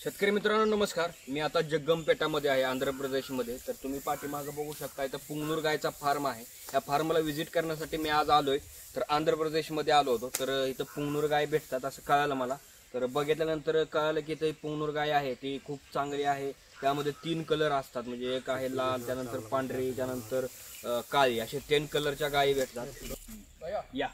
शेतकरी मित्रांनो नमस्कार। मी आता जगमपेटामध्ये आहे आंध्र प्रदेशमध्ये। तर तुम्ही पाठीमागे बघू शकता इथं पुंगनूर गायचा फार्म आहे। या फार्मला व्हिजिट करण्यासाठी मी आज आलोय। तर आंध्र प्रदेशमध्ये आलो होतो, तर इथं पुंगनूर गाय भेटतात असं कळालं मला। तर बघितल्यानंतर कळालं की इथं पुंगनूर गाय आहे ती खूप चांगली आहे। त्यामध्ये 3 कलर असतात, म्हणजे एक आहे लाल, त्यानंतर पांढरी, त्यानंतर काळी, असे 3 कलरच्या गायी भेटतात। या